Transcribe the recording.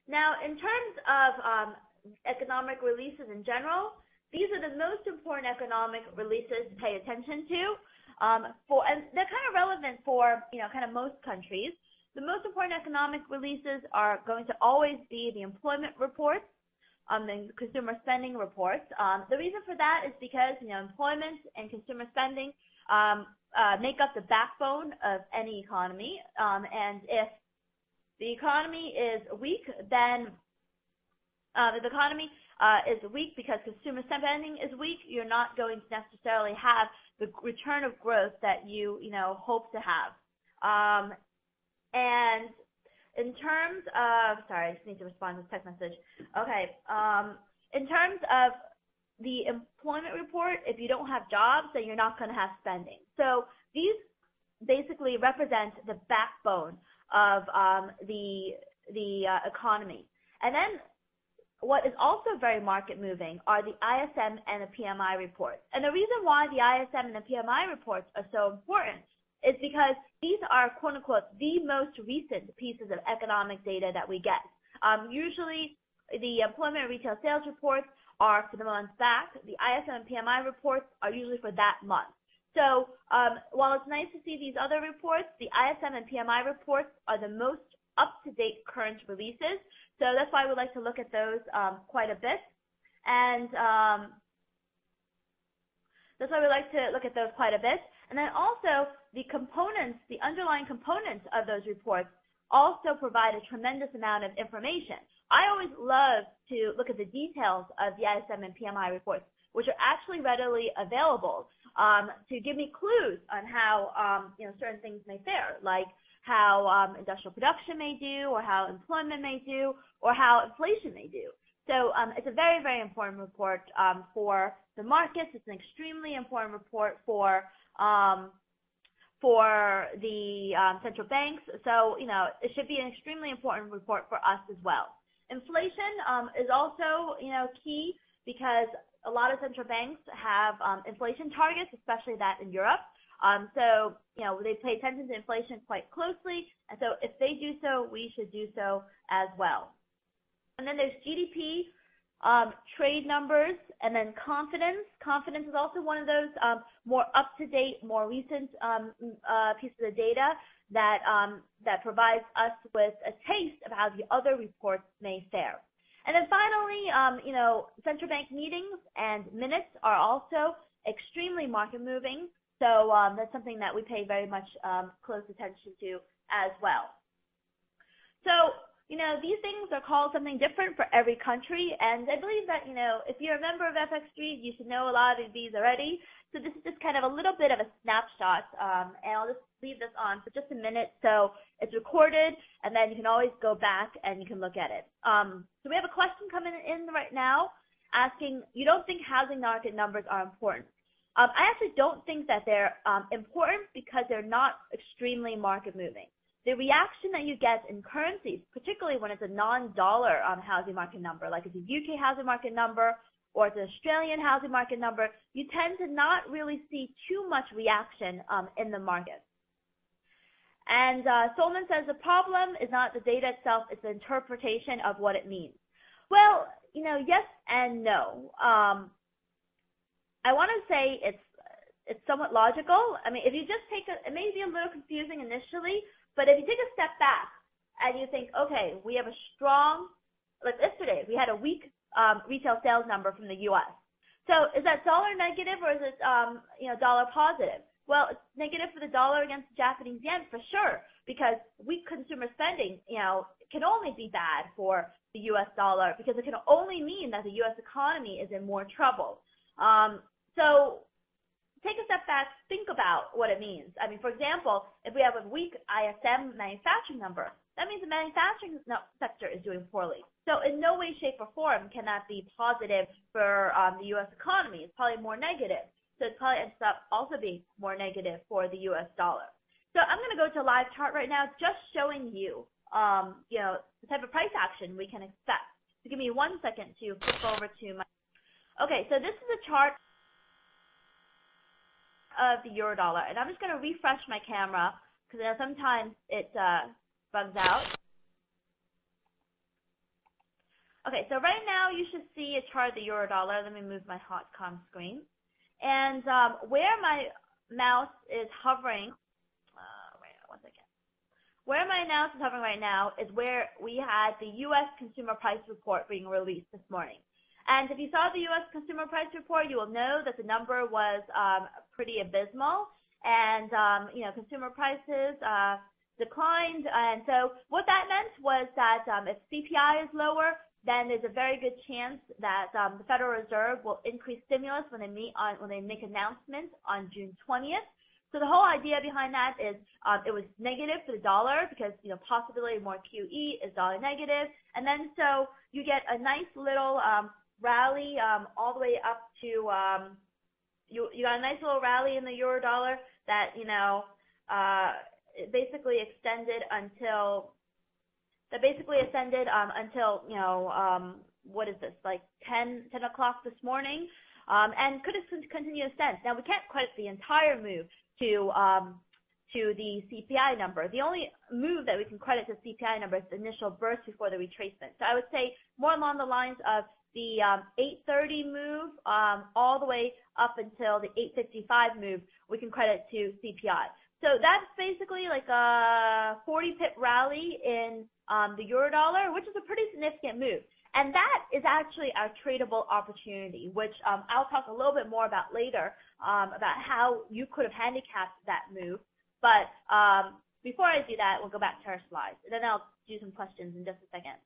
Now, in terms of economic releases in general, these are the most important economic releases to pay attention to. And they're kind of relevant for, kind of most countries. The most important economic releases are going to always be the employment reports, the consumer spending reports. The reason for that is because, employment and consumer spending make up the backbone of any economy. And if the economy is weak, then if the economy is weak because consumer spending is weak, you're not going to necessarily have the return of growth that you hope to have. And in terms of, sorry, I just need to respond to this text message. Okay. In terms of the employment report, if you don't have jobs, then you're not going to have spending. So these basically represent the backbone of the economy. And then what is also very market moving are the ISM and the PMI reports. And the reason why the ISM and the PMI reports are so important is because these are, quote unquote, the most recent pieces of economic data that we get. Usually the employment and retail sales reports are for the month back. The ISM and PMI reports are usually for that month. So while it's nice to see these other reports, the ISM and PMI reports are the most up-to-date current releases. So that's why we like to look at those quite a bit. And that's why we like to look at those quite a bit. And then also the components, the underlying components of those reports also provide a tremendous amount of information. I always love to look at the details of the ISM and PMI reports, which are actually readily available to give me clues on how certain things may fare, like how industrial production may do, or how employment may do, or how inflation may do. So it's a very, very important report for the markets. It's an extremely important report for the central banks. So, it should be an extremely important report for us as well. Inflation is also, key because a lot of central banks have inflation targets, especially that in Europe. So, they pay attention to inflation quite closely. And so if they do so, we should do so as well. And then there's GDP, trade numbers, and then confidence. Confidence is also one of those more up-to-date, more recent pieces of data that provides us with a taste of how the other reports may fare. And then finally, central bank meetings and minutes are also extremely market moving. So that's something that we pay very much close attention to as well. So, these things are called something different for every country, and I believe that, if you're a member of FXStreet, you should know a lot of these already. So this is just kind of a little bit of a snapshot, and I'll just leave this on for just a minute. So it's recorded, and then you can always go back and you can look at it. So we have a question coming in right now asking, you don't think housing market numbers are important? I actually don't think that they're important because they're not extremely market moving. The reaction that you get in currencies, particularly when it's a non-dollar housing market number, like it's a UK housing market number or it's an Australian housing market number, you tend to not really see too much reaction in the market. And Solomon says the problem is not the data itself, it's the interpretation of what it means. Well, yes and no. I want to say it's somewhat logical. I mean, if you just take it may be a little confusing initially, but if you take a step back and you think, okay, we have a strong, like yesterday, we had a weak retail sales number from the U.S. So is that dollar negative or is it, dollar positive? Well, it's negative for the dollar against the Japanese yen for sure, because weak consumer spending, can only be bad for the U.S. dollar because it can only mean that the U.S. economy is in more trouble. So take a step back, think about what it means. I mean, for example, if we have a weak ISM manufacturing number, that means the manufacturing sector is doing poorly. So in no way, shape, or form can that be positive for the U.S. economy. It's probably more negative. So it probably ends up also being more negative for the U.S. dollar. So I'm going to go to a live chart right now, just showing you, the type of price action we can expect. So give me 1 second to flip over to my. Okay, so this is a chart of the euro dollar, and I'm just going to refresh my camera because sometimes it bugs out. Okay, so right now you should see a chart of the euro dollar. Let me move my hotcom screen. And where my mouse is hovering, wait, one second. Where my mouse is hovering right now is where we had the U.S. Consumer Price Report being released this morning. And if you saw the U.S. Consumer Price Report, you will know that the number was pretty abysmal. And, consumer prices declined. And so what that meant was that if CPI is lower, then there's a very good chance that the Federal Reserve will increase stimulus when they make announcements on June 20th. So the whole idea behind that is it was negative for the dollar because, possibility of more QE is dollar negative. And then so you get a nice little rally all the way up to you got a nice little rally in the euro dollar that basically extended until what is this, like 10 o'clock this morning, and could have continued since. Now we can't credit the entire move to the CPI number. The only move that we can credit to CPI number is the initial burst before the retracement. So I would say more along the lines of the 830 move all the way up until the 855 move we can credit to CPI. So that's basically like a 40 pip rally in the euro dollar, which is a pretty significant move. And that is actually our tradable opportunity, which I'll talk a little bit more about later about how you could have handicapped that move. But before I do that, we'll go back to our slides, and then I'll do some questions in just a second.